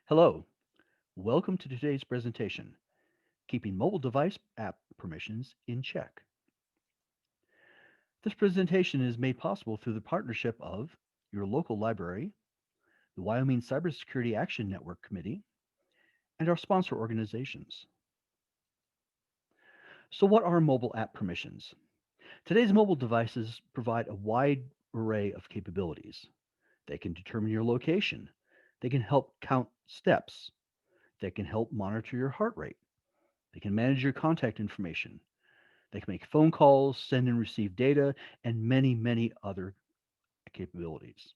Hello, welcome to today's presentation, Keeping Mobile Device App Permissions in Check. This presentation is made possible through the partnership of your local library, the Wyoming Cybersecurity Action Network Committee, and our sponsor organizations. So what are mobile app permissions? Today's mobile devices provide a wide array of capabilities. They can determine your location. They can help count steps. They can help monitor your heart rate. They can manage your contact information. They can make phone calls, send and receive data, and many, many other capabilities.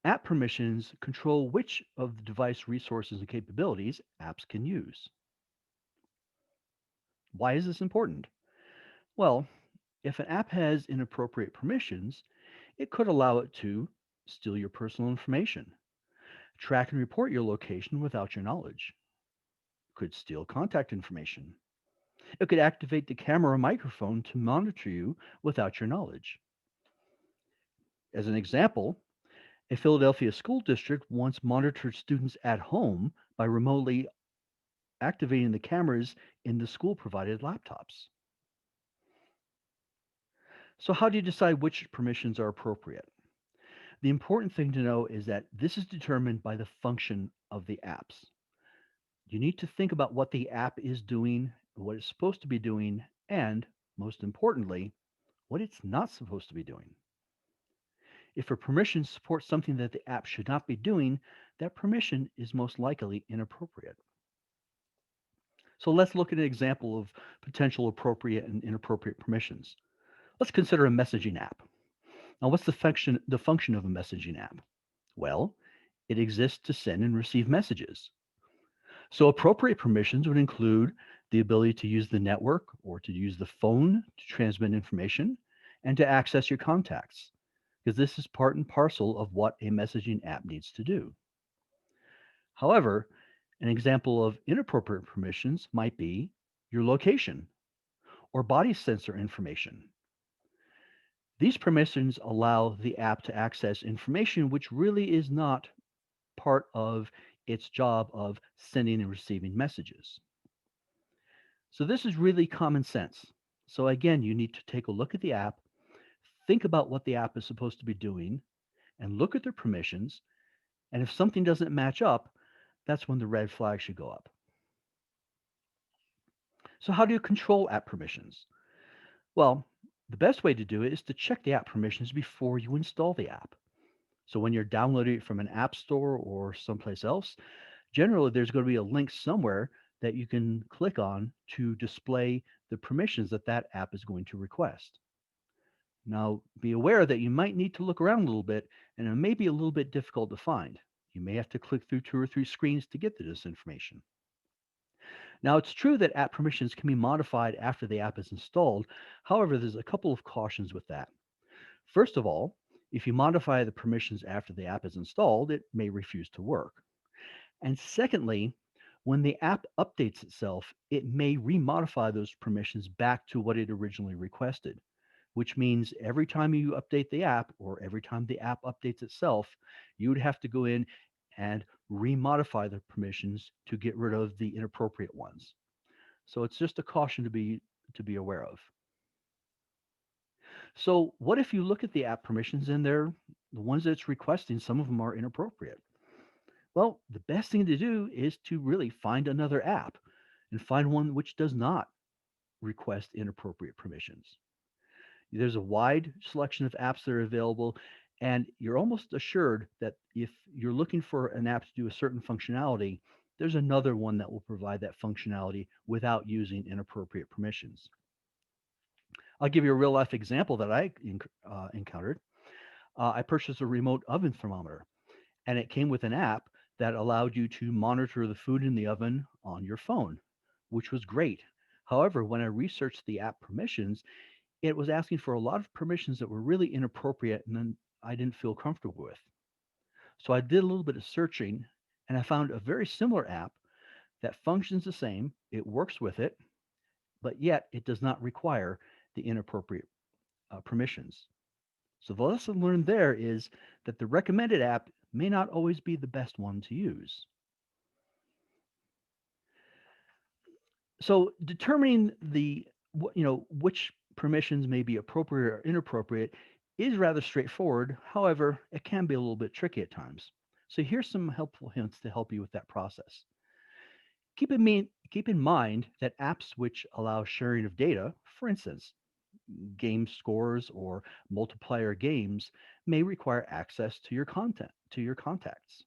App permissions control which of the device resources and capabilities apps can use. Why is this important? Well, if an app has inappropriate permissions, it could allow it to steal your personal information, track and report your location without your knowledge, could steal contact information. It could activate the camera or microphone to monitor you without your knowledge. As an example, a Philadelphia school district once monitored students at home by remotely activating the cameras in the school provided laptops. So, how do you decide which permissions are appropriate? The important thing to know is that this is determined by the function of the apps. You need to think about what the app is doing, what it's supposed to be doing, and most importantly, what it's not supposed to be doing. If a permission supports something that the app should not be doing, that permission is most likely inappropriate. So let's look at an example of potential appropriate and inappropriate permissions. Let's consider a messaging app. Now, what's the function of a messaging app? Well, it exists to send and receive messages. So appropriate permissions would include the ability to use the network or to use the phone to transmit information and to access your contacts, because this is part and parcel of what a messaging app needs to do. However, an example of inappropriate permissions might be your location or body sensor information. These permissions allow the app to access information which really is not part of its job of sending and receiving messages. So this is really common sense. So again, you need to take a look at the app, think about what the app is supposed to be doing, and look at their permissions. And if something doesn't match up, that's when the red flag should go up. So how do you control app permissions? Well, the best way to do it is to check the app permissions before you install the app. So when you're downloading it from an app store or someplace else, generally there's going to be a link somewhere that you can click on to display the permissions that that app is going to request. Now, be aware that you might need to look around a little bit and it may be a little bit difficult to find. You may have to click through two or three screens to get to this information. Now, it's true that app permissions can be modified after the app is installed. However, there's a couple of cautions with that. First of all, if you modify the permissions after the app is installed, it may refuse to work. And secondly, when the app updates itself, it may remodify those permissions back to what it originally requested, which means every time you update the app or every time the app updates itself, you would have to go in and remodify the permissions to get rid of the inappropriate ones. So it's just a caution to be aware of. So what if you look at the app permissions and they're the ones that it's requesting, some of them are inappropriate? Well, the best thing to do is to really find another app and find one which does not request inappropriate permissions. There's a wide selection of apps that are available, and you're almost assured that if you're looking for an app to do a certain functionality, there's another one that will provide that functionality without using inappropriate permissions. I'll give you a real life example that I encountered. I purchased a remote oven thermometer, and it came with an app that allowed you to monitor the food in the oven on your phone, which was great. However, when I researched the app permissions, it was asking for a lot of permissions that were really inappropriate and then I didn't feel comfortable with. So I did a little bit of searching and I found a very similar app that functions the same. It works with it, but yet it does not require the inappropriate permissions. So the lesson learned there is that the recommended app may not always be the best one to use. So determining which permissions may be appropriate or inappropriate is rather straightforward. However, it can be a little bit tricky at times. So here's some helpful hints to help you with that process. Keep in mind that apps which allow sharing of data, for instance, game scores or multiplayer games, may require access to your contacts.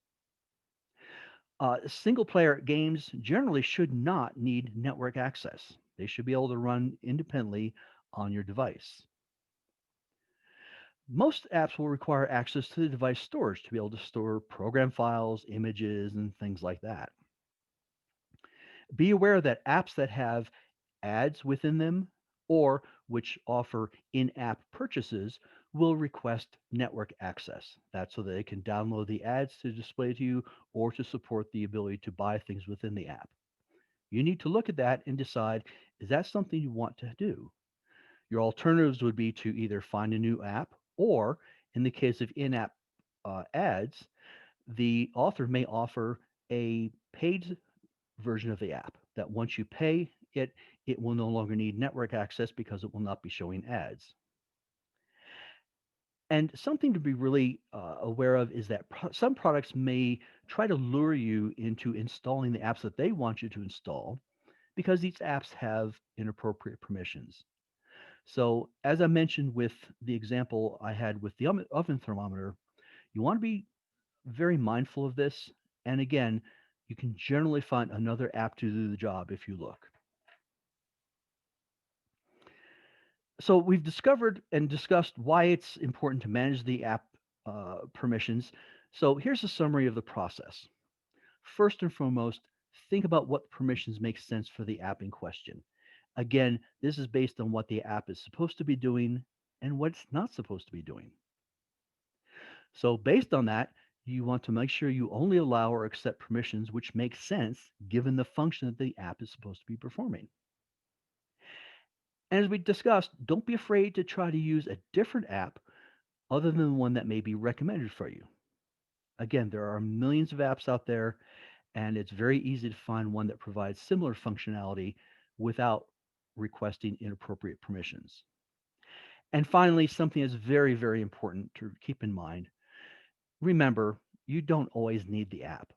Single player games generally should not need network access. They should be able to run independently on your device. Most apps will require access to the device storage to be able to store program files, images, and things like that. Be aware that apps that have ads within them or which offer in app purchases will request network access. That's so that they can download the ads to display to you or to support the ability to buy things within the app. You need to look at that and decide, is that something you want to do? Your alternatives would be to either find a new app or, in the case of in app ads, the author may offer a paid version of the app that once you pay it, it will no longer need network access because it will not be showing ads. And something to be really aware of is that some products may try to lure you into installing the apps that they want you to install because these apps have inappropriate permissions. So, as I mentioned with the example I had with the oven thermometer, you want to be very mindful of this. And again, you can generally find another app to do the job if you look. So, we've discovered and discussed why it's important to manage the app permissions. So, here's a summary of the process. First and foremost, think about what permissions make sense for the app in question. Again, this is based on what the app is supposed to be doing and what it's not supposed to be doing. So, based on that, you want to make sure you only allow or accept permissions which make sense given the function that the app is supposed to be performing. And as we discussed, don't be afraid to try to use a different app other than the one that may be recommended for you. Again, there are millions of apps out there, and it's very easy to find one that provides similar functionality without requesting inappropriate permissions. And finally, something that's very, very important to keep in mind, remember, you don't always need the app.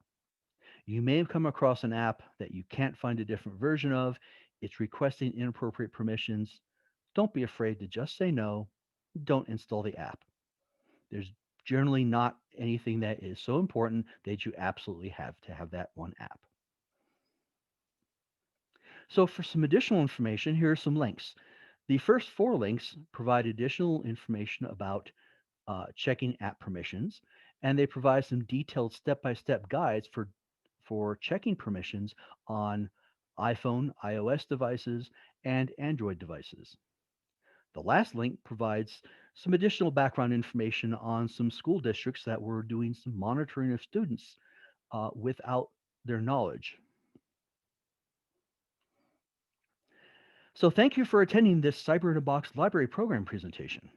You may have come across an app that you can't find a different version of. It's requesting inappropriate permissions. Don't be afraid to just say no. Don't install the app. There's generally not anything that is so important that you absolutely have to have that one app. So, for some additional information, here are some links. The first four links provide additional information about checking app permissions, and they provide some detailed step-by-step guides for checking permissions on iPhone, iOS devices, and Android devices. The last link provides some additional background information on some school districts that were doing some monitoring of students without their knowledge. So, thank you for attending this Cyber in a Box library program presentation.